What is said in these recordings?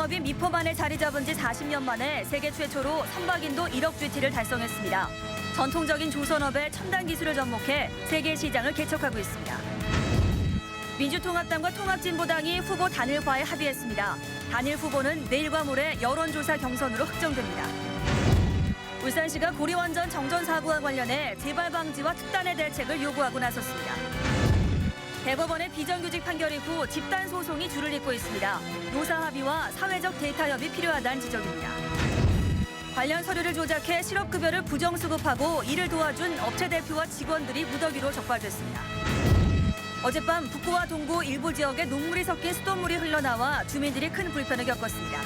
현대중공업이 미포만에 자리 잡은 지 40년 만에 세계 최초로 선박인도 1억 GT를 달성했습니다. 전통적인 조선업의 첨단 기술을 접목해 세계 시장을 개척하고 있습니다. 민주통합당과 통합진보당이 후보 단일화에 합의했습니다. 단일 후보는 내일과 모레 여론조사 경선으로 확정됩니다. 울산시가 고리원전 정전 사고와 관련해 재발 방지와 특단의 대책을 요구하고 나섰습니다. 대법원의 비정규직 판결 이후 집단 소송이 줄을 잇고 있습니다. 노사 합의와 사회적 데이터 협이 필요하다는 지적입니다. 관련 서류를 조작해 실업급여를 부정수급하고 이를 도와준 업체 대표와 직원들이 무더기로 적발됐습니다. 어젯밤 북구와 동구 일부 지역에 녹물이 섞인 수돗물이 흘러나와 주민들이 큰 불편을 겪었습니다.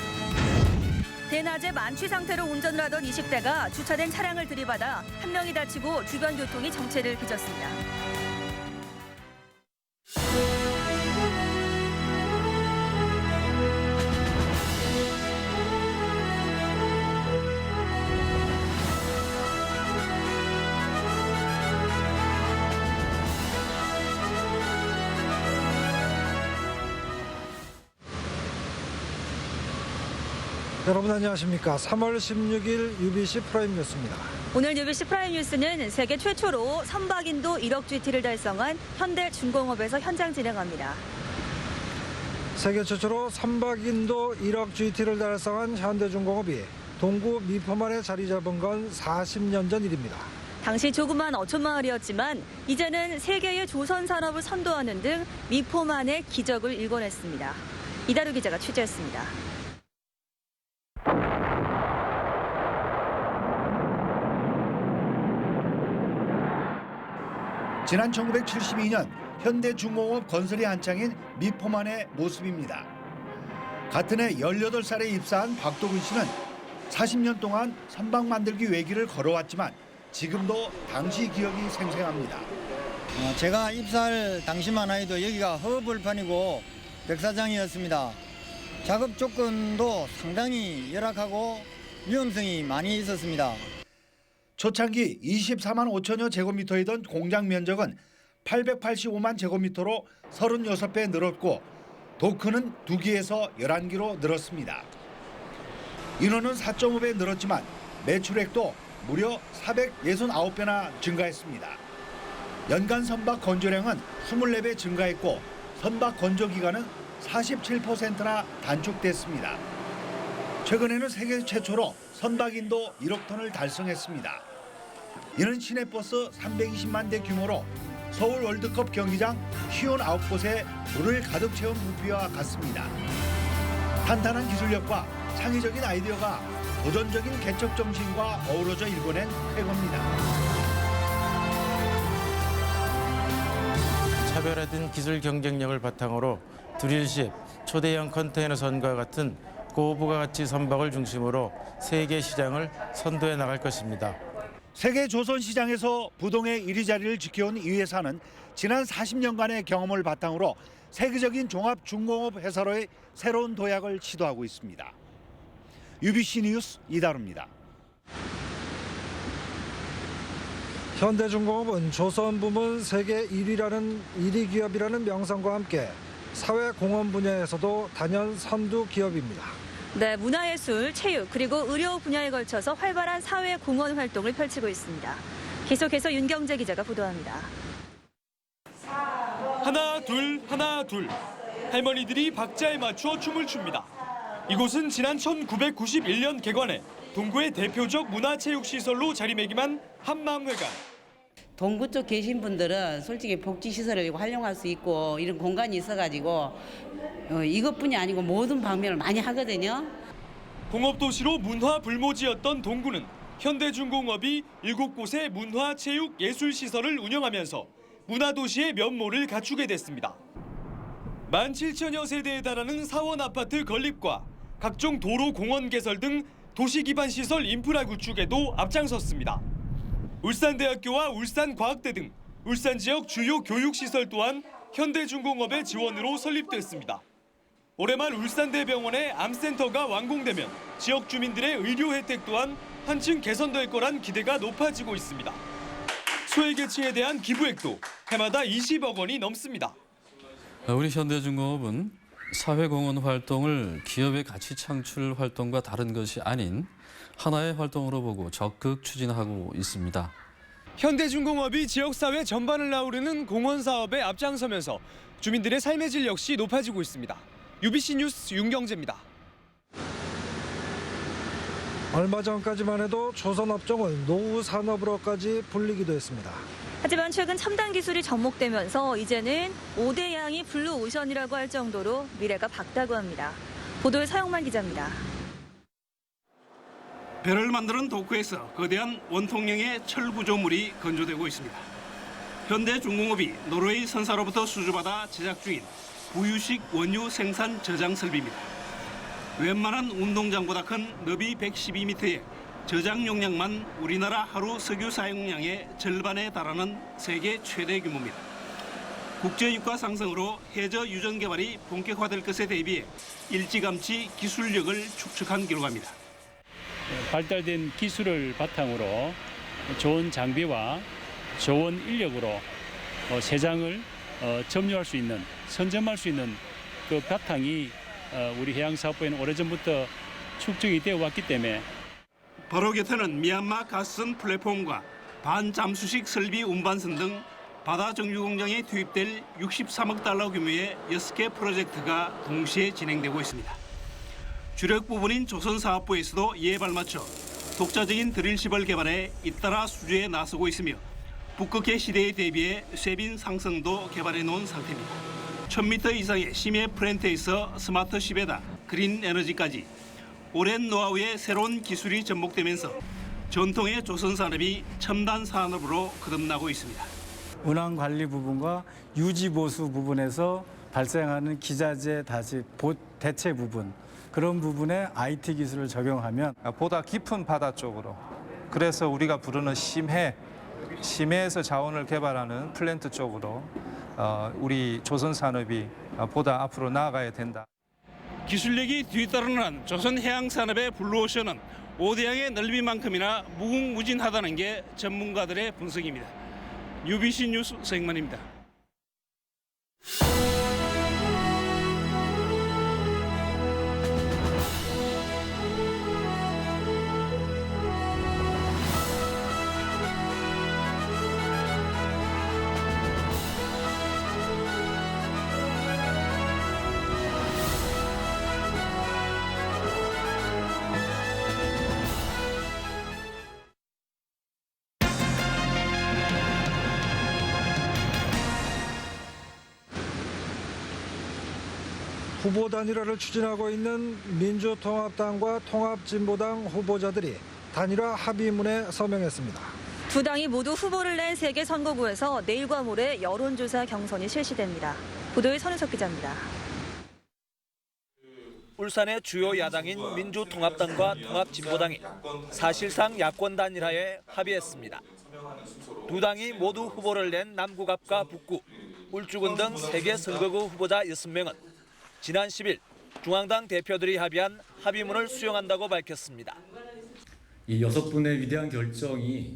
대낮에 만취 상태로 운전을 하던 20대가 주차된 차량을 들이받아 한 명이 다치고 주변 교통이 정체를 빚었습니다. 여러분 안녕하십니까. 3월 16일 UBC 프라임 뉴스입니다. 오늘 UBC 프라임 뉴스는 세계 최초로 선박인도 1억 GT를 달성한 현대중공업에서 현장 진행합니다. 세계 최초로 선박인도 1억 GT를 달성한 현대중공업이 동구 미포만에 자리 잡은 건 40년 전 일입니다. 당시 조그만 어촌마을이었지만 이제는 세계의 조선산업을 선도하는 등 미포만의 기적을 일궈냈습니다. 이다루 기자가 취재했습니다. 지난 1972년 현대중공업 건설이 한창인 미포만의 모습입니다. 같은 해 18살에 입사한 박도근 씨는 40년 동안 선박 만들기 외길을 걸어왔지만 지금도 당시 기억이 생생합니다. 제가 입사할 당시만 해도 여기가 허벌판이고 백사장이었습니다. 작업 조건도 상당히 열악하고 위험성이 많이 있었습니다. 초창기 24만 5천여 제곱미터이던 공장 면적은 885만 제곱미터로 36배 늘었고 도크는 2기에서 11기로 늘었습니다. 인원은 4.5배 늘었지만 매출액도 무려 469배나 증가했습니다. 연간 선박 건조량은 24배 증가했고 선박 건조 기간은 47%나 단축됐습니다. 최근에는 세계 최초로 선박인도 1억 톤을 달성했습니다. 이는 시내버스 320만 대 규모로 서울 월드컵 경기장 59곳에 물을 가득 채운 부피와 같습니다. 탄탄한 기술력과 창의적인 아이디어가 도전적인 개척 정신과 어우러져 일궈낸 쾌거입니다. 차별화된 기술 경쟁력을 바탕으로 드릴십, 초대형 컨테이너선과 같은 고부가 가치 선박을 중심으로 세계 시장을 선도해 나갈 것입니다. 세계 조선 시장에서 부동의 1위 자리를 지켜온 이 회사는 지난 40년간의 경험을 바탕으로 세계적인 종합 중공업 회사로의 새로운 도약을 시도하고 있습니다. UBC 뉴스 이다루입니다. 현대중공업은 조선 부문 세계 1위 기업이라는 명성과 함께 사회공헌 분야에서도 단연 선두 기업입니다. 네, 문화예술, 체육, 그리고 의료 분야에 걸쳐서 활발한 사회 공헌 활동을 펼치고 있습니다. 계속해서 윤경재 기자가 보도합니다. 하나 둘 하나 둘 할머니들이 박자에 맞춰 춤을 춥니다. 이곳은 지난 1991년 개관해 동구의 대표적 문화체육시설로 자리매김한 한마음회관. 동구 쪽 계신 분들은 솔직히 복지시설을 활용할 수 있고 이런 공간이 있어가지고 이것뿐이 아니고 모든 방면을 많이 하거든요. 공업도시로 문화 불모지였던 동구는 현대중공업이 7곳의 문화, 체육, 예술시설을 운영하면서 문화도시의 면모를 갖추게 됐습니다. 17,000여 세대에 달하는 사원 아파트 건립과 각종 도로 공원 개설 등 도시 기반 시설 인프라 구축에도 앞장섰습니다. 울산대학교와 울산과학대 등 울산 지역 주요 교육시설 또한 현대중공업의 지원으로 설립됐습니다. 올해 말 울산대병원의 암센터가 완공되면 지역 주민들의 의료 혜택 또한 한층 개선될 거란 기대가 높아지고 있습니다. 소외계층에 대한 기부액도 해마다 20억 원이 넘습니다. 우리 현대중공업은 사회공헌 활동을 기업의 가치 창출 활동과 다른 것이 아닌 하나의 활동으로 보고 적극 추진하고 있습니다. 현대중공업이 지역사회 전반을 아우르는 공헌 사업에 앞장서면서 주민들의 삶의 질 역시 높아지고 있습니다. UBC 뉴스 윤경재입니다. 얼마 전까지만 해도 조선업종은 노후 산업으로까지 불리기도 했습니다. 하지만 최근 첨단 기술이 접목되면서 이제는 5대 양이 블루오션이라고 할 정도로 미래가 밝다고 합니다. 보도에 서영만 기자입니다. 배를 만드는 도크에서 거대한 원통형의 철 구조물이 건조되고 있습니다. 현대중공업이 노르웨이 선사로부터 수주받아 제작 중인 부유식 원유 생산 저장 설비입니다. 웬만한 운동장보다 큰 너비 112m의 저장 용량만 우리나라 하루 석유 사용량의 절반에 달하는 세계 최대 규모입니다. 국제유가 상승으로 해저 유전 개발이 본격화될 것에 대비해 일찌감치 기술력을 축적한 결과입니다. 발달된 기술을 바탕으로 좋은 장비와 좋은 인력으로 세장을 점유할 수 있는, 선점할 수 있는 그 바탕이 우리 해양사업부에는 오래전부터 축적이 되어 왔기 때문에 바로 곁에는 미얀마 가스선 플랫폼과 반잠수식 설비 운반선 등 바다 정유 공장에 투입될 63억 달러 규모의 6개 프로젝트가 동시에 진행되고 있습니다. 주력 부분인 조선사업부에서도 이에 발맞춰 독자적인 드릴십을 개발해 잇따라 수주에 나서고 있으며 북극해 시대에 대비해 쇄빈 상승도 개발해 놓은 상태입니다. 1000m 이상의 심해 플랜트에서 스마트십에다 그린 에너지까지 오랜 노하우의 새로운 기술이 접목되면서 전통의 조선 산업이 첨단 산업으로 거듭나고 있습니다. 운항 관리 부분과 유지 보수 부분에서 발생하는 기자재 대체 부분, 그런 부분에 IT 기술을 적용하면 보다 깊은 바다 쪽으로, 그래서 우리가 부르는 심해에서 자원을 개발하는 플랜트 쪽으로 우리 조선 산업이 보다 앞으로 나아가야 된다. 기술력이 뒤따르는 조선 해양 산업의 블루오션은 5대양의 넓이만큼이나 무궁무진하다는 게 전문가들의 분석입니다. UBC 뉴스 서영만입니다. 후보 단일화를 추진하고 있는 민주통합당과 통합진보당 후보자들이 단일화 합의문에 서명했습니다. 두 당이 모두 후보를 낸 3개 선거구에서 내일과 모레 여론조사 경선이 실시됩니다. 보도에 선우석 기자입니다. 울산의 주요 야당인 민주통합당과 통합진보당이 사실상 야권 단일화에 합의했습니다. 두 당이 모두 후보를 낸 남구갑과 북구, 울주군 등 3개 선거구 후보자 6명은 지난 10일 중앙당 대표들이 합의한 합의문을 수용한다고 밝혔습니다. 이 6분의 위대한 결정이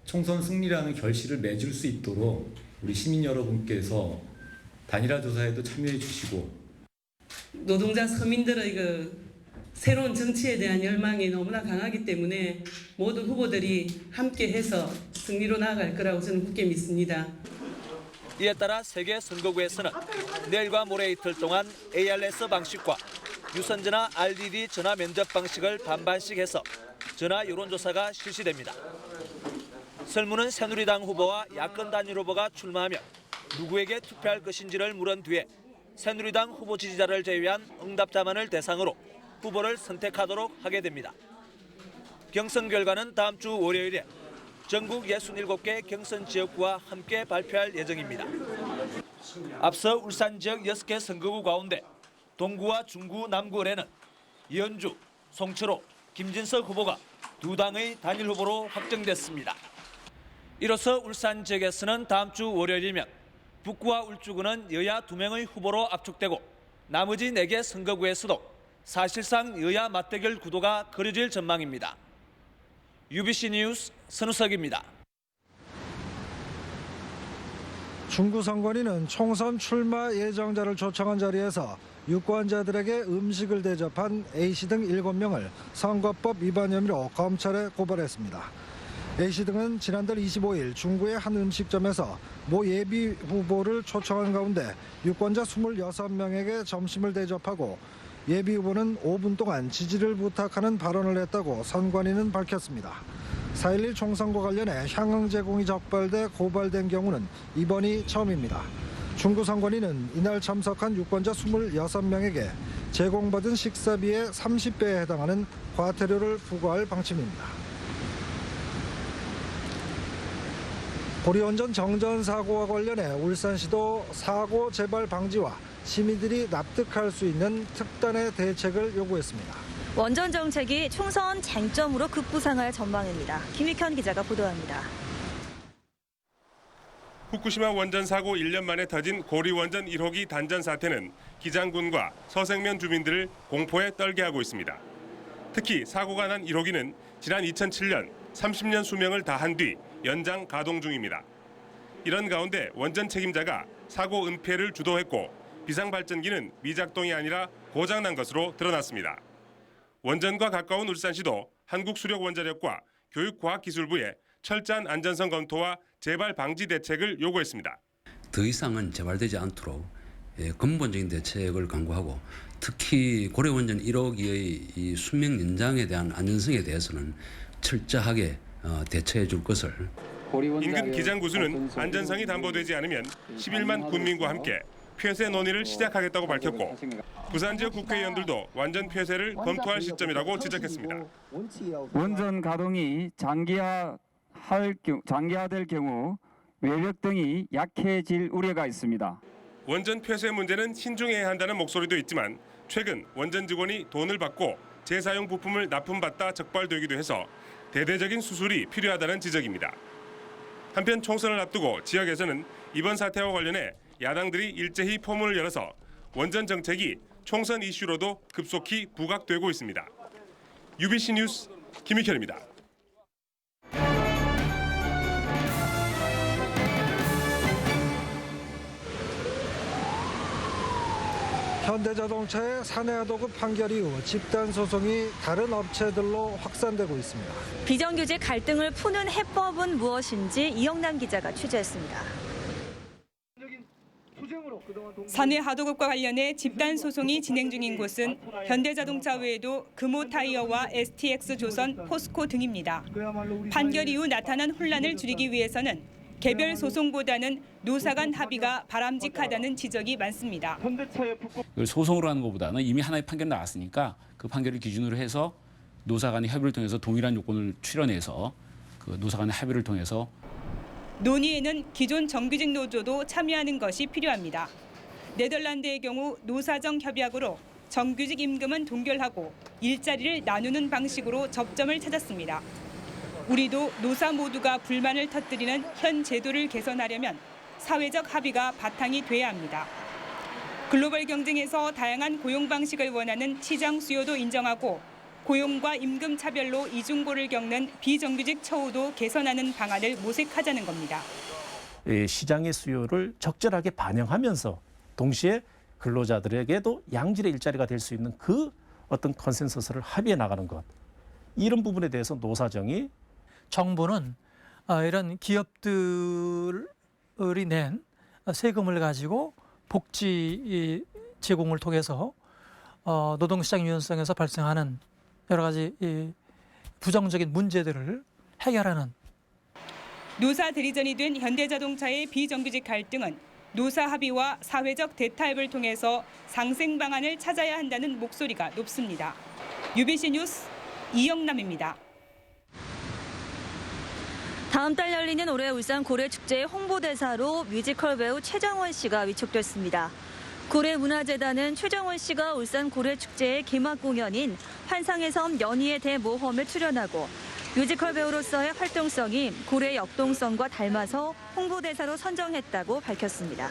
총선 승리라는 결실을 맺을 수 있도록 우리 시민 여러분께서 단일화 조사에도 참여해 주시고 노동자 서민들의 새로운 정치에 대한 열망이 너무나 강하기 때문에 모든 후보들이 함께해서 승리로 나아갈 거라고 저는 굳게 믿습니다. 이에 따라 3개 선거구에서는 내일과 모레 이틀 동안 ARS 방식과 유선전화 RDD 전화 면접 방식을 반반씩 해서 전화 여론조사가 실시됩니다. 설문은 새누리당 후보와 야권 단일 후보가 출마하며 누구에게 투표할 것인지를 물은 뒤에 새누리당 후보 지지자를 제외한 응답자만을 대상으로 후보를 선택하도록 하게 됩니다. 경선 결과는 다음 주 월요일에 전국 67개 경선 지역구와 함께 발표할 예정입니다. 앞서 울산 지역 6개 선거구 가운데 동구와 중구, 남구을에는 이현주, 송철호, 김진석 후보가 두 당의 단일 후보로 확정됐습니다. 이로써 울산 지역에서는 다음 주 월요일이면 북구와 울주구는 여야 2명의 후보로 압축되고 나머지 4개 선거구에서도 사실상 여야 맞대결 구도가 그려질 전망입니다. UBC 뉴스 선우석입니다. 중구 선관위는 총선 출마 예정자를 초청한 자리에서 유권자들에게 음식을 대접한 A씨 등 7명을 선거법 위반 혐의로 검찰에 고발했습니다. A씨 등은 지난달 25일 중구의 한 음식점에서 모 예비 후보를 초청한 가운데 유권자 26명에게 점심을 대접하고 예비 후보는 5분 동안 지지를 부탁하는 발언을 했다고 선관위는 밝혔습니다. 4.11 총선과 관련해 향응 제공이 적발돼 고발된 경우는 이번이 처음입니다. 중구 선관위는 이날 참석한 유권자 26명에게 제공받은 식사비의 30배에 해당하는 과태료를 부과할 방침입니다. 고리원전 정전 사고와 관련해 울산시도 사고 재발 방지와 시민들이 납득할 수 있는 특단의 대책을 요구했습니다. 원전 정책이 총선 쟁점으로 급부상할 전망입니다. 김익현 기자가 보도합니다. 후쿠시마 원전 사고 1년 만에 터진 고리원전 1호기 단전 사태는 기장군과 서생면 주민들을 공포에 떨게 하고 있습니다. 특히 사고가 난 1호기는 지난 2007년 30년 수명을 다한 뒤 연장 가동 중입니다. 이런 가운데 원전 책임자가 사고 은폐를 주도했고 비상발전기는 미작동이 아니라 고장난 것으로 드러났습니다. 원전과 가까운 울산시도 한국수력원자력과 교육과학기술부에 철저한 안전성 검토와 재발 방지 대책을 요구했습니다. 더 이상은 재발되지 않도록 근본적인 대책을 강구하고 특히 고려원전 1호기의 이 수명 연장에 대한 안전성에 대해서는 철저하게 대처해 줄 것을. 인근 기장구수는 안전성이 담보되지 않으면 11만 군민과 함께 폐쇄 논의를 시작하겠다고 밝혔고 부산 지역 국회의원들도 완전 폐쇄를 검토할 시점이라고 지적했습니다. 원전 가동이 장기화될 경우 외벽 등이 약해질 우려가 있습니다. 원전 폐쇄 문제는 신중해야 한다는 목소리도 있지만 최근 원전 직원이 돈을 받고 재사용 부품을 납품받다 적발되기도 해서 대대적인 수술이 필요하다는 지적입니다. 한편 총선을 앞두고 지역에서는 이번 사태와 관련해 야당들이 일제히 포문을 열어서 원전 정책이 총선 이슈로도 급속히 부각되고 있습니다. UBC 뉴스 김익현입니다. 현대자동차의 사내하도급 판결 이후 집단 소송이 다른 업체들로 확산되고 있습니다. 비정규직 갈등을 푸는 해법은 무엇인지 이영남 기자가 취재했습니다. 사내 하도급과 관련해 집단 소송이 진행 중인 곳은 현대자동차 외에도 금호타이어와 STX조선, 포스코 등입니다. 판결 이후 나타난 혼란을 줄이기 위해서는 개별 소송보다는 노사 간 합의가 바람직하다는 지적이 많습니다. 이걸 소송으로 하는 것보다는 이미 하나의 판결이 나왔으니까 그 판결을 기준으로 해서 노사 간의 협의를 통해서 동일한 요건을 출연해서 그 노사 간의 합의를 통해서 논의에는 기존 정규직 노조도 참여하는 것이 필요합니다. 네덜란드의 경우 노사정 협약으로 정규직 임금은 동결하고 일자리를 나누는 방식으로 접점을 찾았습니다. 우리도 노사 모두가 불만을 터뜨리는 현 제도를 개선하려면 사회적 합의가 바탕이 돼야 합니다. 글로벌 경쟁에서 다양한 고용 방식을 원하는 시장 수요도 인정하고 고용과 임금 차별로 이중고를 겪는 비정규직 처우도 개선하는 방안을 모색하자는 겁니다. 시장의 수요를 적절하게 반영하면서 동시에 근로자들에게도 양질의 일자리가 될 수 있는 그 어떤 컨센서스를 합의해 나가는 것. 이런 부분에 대해서 노사정이 정부는 이런 기업들이 낸 세금을 가지고 복지 제공을 통해서 노동시장 유연성에서 발생하는 여러 가지 부정적인 문제들을 해결하는. 노사 대리전이 된 현대자동차의 비정규직 갈등은 노사 합의와 사회적 대타협을 통해서 상생 방안을 찾아야 한다는 목소리가 높습니다. UBC 뉴스 이영남입니다. 다음 달 열리는 올해 울산 고래축제의 홍보대사로 뮤지컬 배우 최정원 씨가 위촉됐습니다. 고래문화재단은 최정원 씨가 울산 고래축제의 개막 공연인 환상의 섬 연희의 대모험에 출연하고 뮤지컬 배우로서의 활동성이 고래 역동성과 닮아서 홍보대사로 선정했다고 밝혔습니다.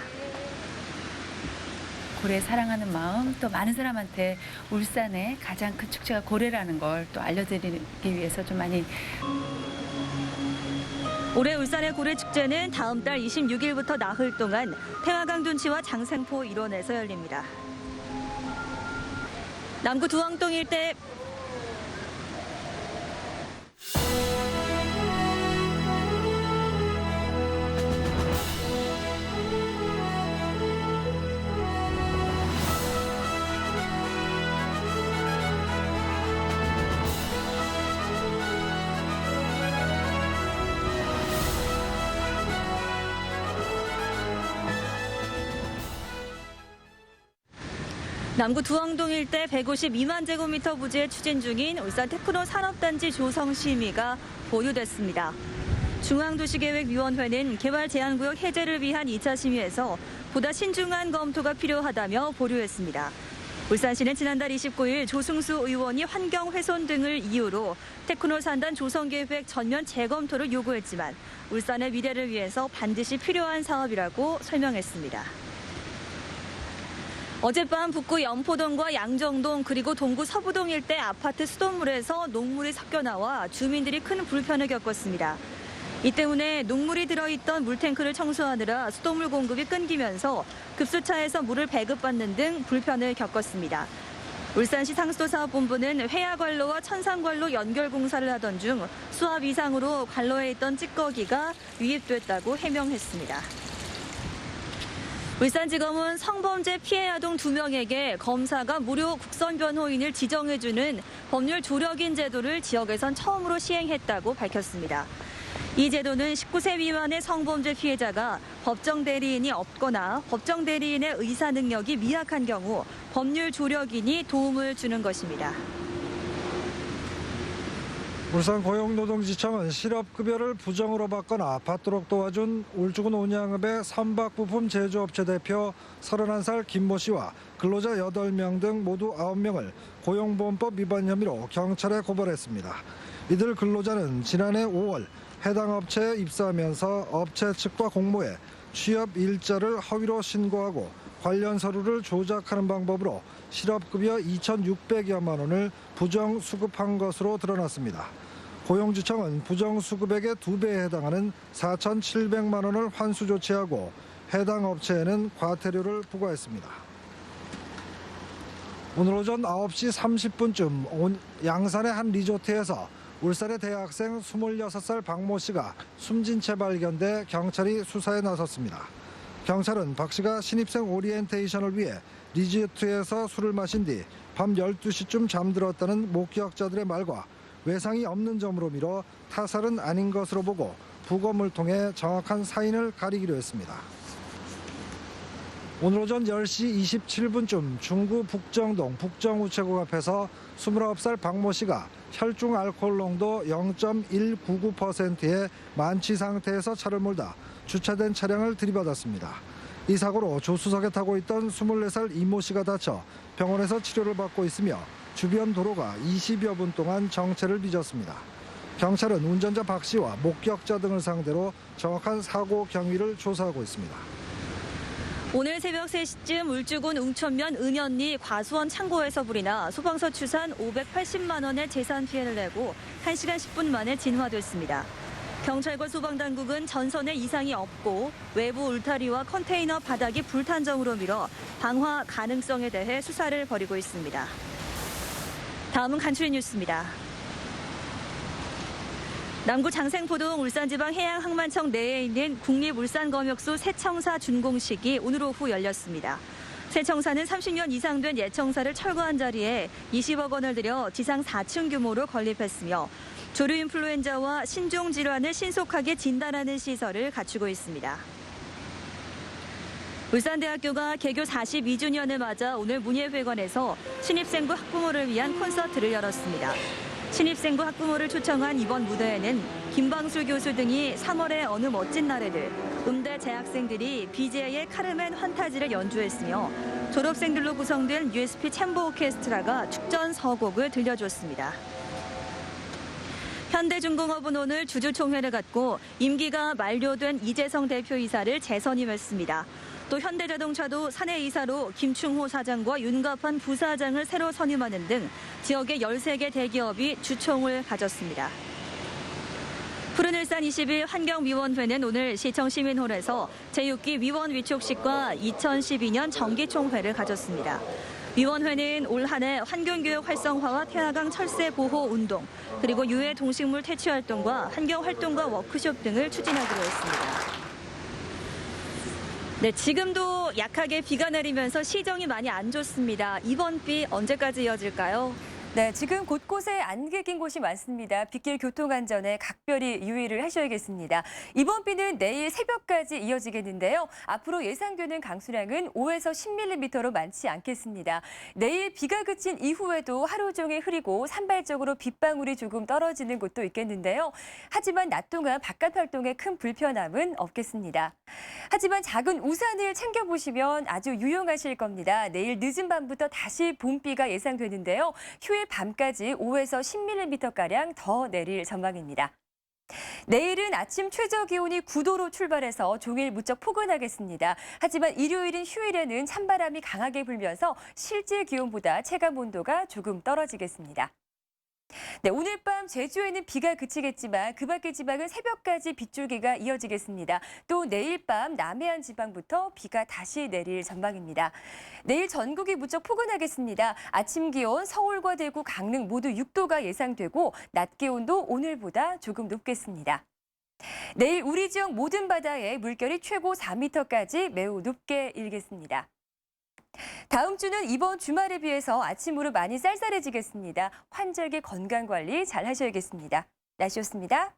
고래 사랑하는 마음, 또 많은 사람한테 울산의 가장 큰 축제가 고래라는 걸 또 알려드리기 위해서 좀 많이. 올해 울산의 고래축제는 다음 달 26일부터 나흘 동안 태화강 둔치와 장생포 일원에서 열립니다. 남구 두왕동 일대 남구 두왕동 일대 152만 제곱미터 부지에 추진 중인 울산 테크노 산업단지 조성 심의가 보류됐습니다. 중앙도시계획위원회는 개발 제한구역 해제를 위한 2차 심의에서 보다 신중한 검토가 필요하다며 보류했습니다. 울산시는 지난달 29일 조승수 의원이 환경 훼손 등을 이유로 테크노 산단 조성 계획 전면 재검토를 요구했지만 울산의 미래를 위해서 반드시 필요한 사업이라고 설명했습니다. 어젯밤 북구 연포동과 양정동 그리고 동구 서부동 일대 아파트 수돗물에서 녹물이 섞여 나와 주민들이 큰 불편을 겪었습니다. 이 때문에 녹물이 들어있던 물탱크를 청소하느라 수돗물 공급이 끊기면서 급수차에서 물을 배급받는 등 불편을 겪었습니다. 울산시 상수도사업본부는 회하관로와 천상관로 연결 공사를 하던 중 수압 이상으로 관로에 있던 찌꺼기가 유입됐다고 해명했습니다. 울산지검은 성범죄 피해 아동 2명에게 검사가 무료 국선변호인을 지정해주는 법률 조력인 제도를 지역에선 처음으로 시행했다고 밝혔습니다. 이 제도는 19세 미만의 성범죄 피해자가 법정 대리인이 없거나 법정 대리인의 의사 능력이 미약한 경우 법률 조력인이 도움을 주는 것입니다. 울산 고용노동지청은 실업급여를 부정으로 받거나 받도록 도와준 울주군 온양읍의 선박부품 제조업체 대표 31살 김모 씨와 근로자 8명 등 모두 9명을 고용보험법 위반 혐의로 경찰에 고발했습니다. 이들 근로자는 지난해 5월 해당 업체에 입사하면서 업체 측과 공모해 취업 일자를 허위로 신고하고 관련 서류를 조작하는 방법으로 실업급여 2,600여만 원을 부정 수급한 것으로 드러났습니다. 고용지청은 부정 수급액의 2배에 해당하는 4,700만 원을 환수 조치하고 해당 업체에는 과태료를 부과했습니다. 오늘 오전 9시 30분쯤 양산의 한 리조트에서 울산의 대학생 26살 박모 씨가 숨진 채 발견돼 경찰이 수사에 나섰습니다. 경찰은 박 씨가 신입생 오리엔테이션을 위해 리조트에서 술을 마신 뒤 밤 12시쯤 잠들었다는 목격자들의 말과 외상이 없는 점으로 미뤄 타살은 아닌 것으로 보고 부검을 통해 정확한 사인을 가리기로 했습니다. 오늘 오전 10시 27분쯤 중구 북정동 북정우체국 앞에서 29살 박모 씨가 혈중 알코올 농도 0.199%의 만취 상태에서 차를 몰다 주차된 차량을 들이받았습니다. 이 사고로 조수석에 타고 있던 24살 이모 씨가 다쳐 병원에서 치료를 받고 있으며 주변 도로가 20여 분 동안 정체를 빚었습니다. 경찰은 운전자 박 씨와 목격자 등을 상대로 정확한 사고 경위를 조사하고 있습니다. 오늘 새벽 3시쯤 울주군 웅천면 은현리 과수원 창고에서 불이 나 소방서 추산 580만 원의 재산 피해를 내고 1시간 10분 만에 진화됐습니다. 경찰과 소방당국은 전선에 이상이 없고 외부 울타리와 컨테이너 바닥이 불탄 점으로 미뤄 방화 가능성에 대해 수사를 벌이고 있습니다. 다음은 간추린 뉴스입니다. 남구 장생포동 울산지방해양항만청 내에 있는 국립울산검역소 새청사 준공식이 오늘 오후 열렸습니다. 새청사는 30년 이상 된 예청사를 철거한 자리에 20억 원을 들여 지상 4층 규모로 건립했으며 조류인플루엔자와 신종질환을 신속하게 진단하는 시설을 갖추고 있습니다. 울산대학교가 개교 42주년을 맞아 오늘 문예회관에서 신입생부 학부모를 위한 콘서트를 열었습니다. 신입생부 학부모를 초청한 이번 무대에는 김방술 교수 등이 3월의 어느 멋진 날에를 음대 재학생들이 BJ의 카르멘 환타지를 연주했으며 졸업생들로 구성된 USP 챔버 오케스트라가 축전 서곡을 들려줬습니다. 현대중공업은 오늘 주주총회를 갖고 임기가 만료된 이재성 대표이사를 재선임했습니다. 또 현대자동차도 사내이사로 김충호 사장과 윤갑한 부사장을 새로 선임하는 등 지역의 13개 대기업이 주총을 가졌습니다. 푸른일산 20일 환경위원회는 오늘 시청 시민홀에서 제6기 위원 위촉식과 2012년 정기총회를 가졌습니다. 위원회는 올 한 해 환경교육 활성화와 태화강 철새 보호 운동, 그리고 유해 동식물 퇴치 활동과 환경활동가 워크숍 등을 추진하기로 했습니다. 네, 지금도 약하게 비가 내리면서 시정이 많이 안 좋습니다. 이번 비 언제까지 이어질까요? 네, 지금 곳곳에 안개 낀 곳이 많습니다. 빗길 교통 안전에 각별히 유의를 하셔야겠습니다. 이번 비는 내일 새벽까지 이어지겠는데요. 앞으로 예상되는 강수량은 5에서 10mm로 많지 않겠습니다. 내일 비가 그친 이후에도 하루 종일 흐리고 산발적으로 빗방울이 조금 떨어지는 곳도 있겠는데요. 하지만 낮 동안 바깥 활동에 큰 불편함은 없겠습니다. 하지만 작은 우산을 챙겨보시면 아주 유용하실 겁니다. 내일 늦은 밤부터 다시 봄비가 예상되는데요. 휴일 밤까지 5에서 10mm가량 더 내릴 전망입니다. 내일은 아침 최저 기온이 9도로 출발해서 종일 무척 포근하겠습니다. 하지만 일요일인 휴일에는 찬바람이 강하게 불면서 실제 기온보다 체감 온도가 조금 떨어지겠습니다. 네, 오늘 밤 제주에는 비가 그치겠지만 그 밖의 지방은 새벽까지 빗줄기가 이어지겠습니다. 또 내일 밤 남해안 지방부터 비가 다시 내릴 전망입니다. 내일 전국이 무척 포근하겠습니다. 아침 기온 서울과 대구, 강릉 모두 6도가 예상되고 낮 기온도 오늘보다 조금 높겠습니다. 내일 우리 지역 모든 바다에 물결이 최고 4m까지 매우 높게 일겠습니다. 다음 주는 이번 주말에 비해서 아침으로 많이 쌀쌀해지겠습니다. 환절기 건강관리 잘 하셔야겠습니다. 날씨였습니다.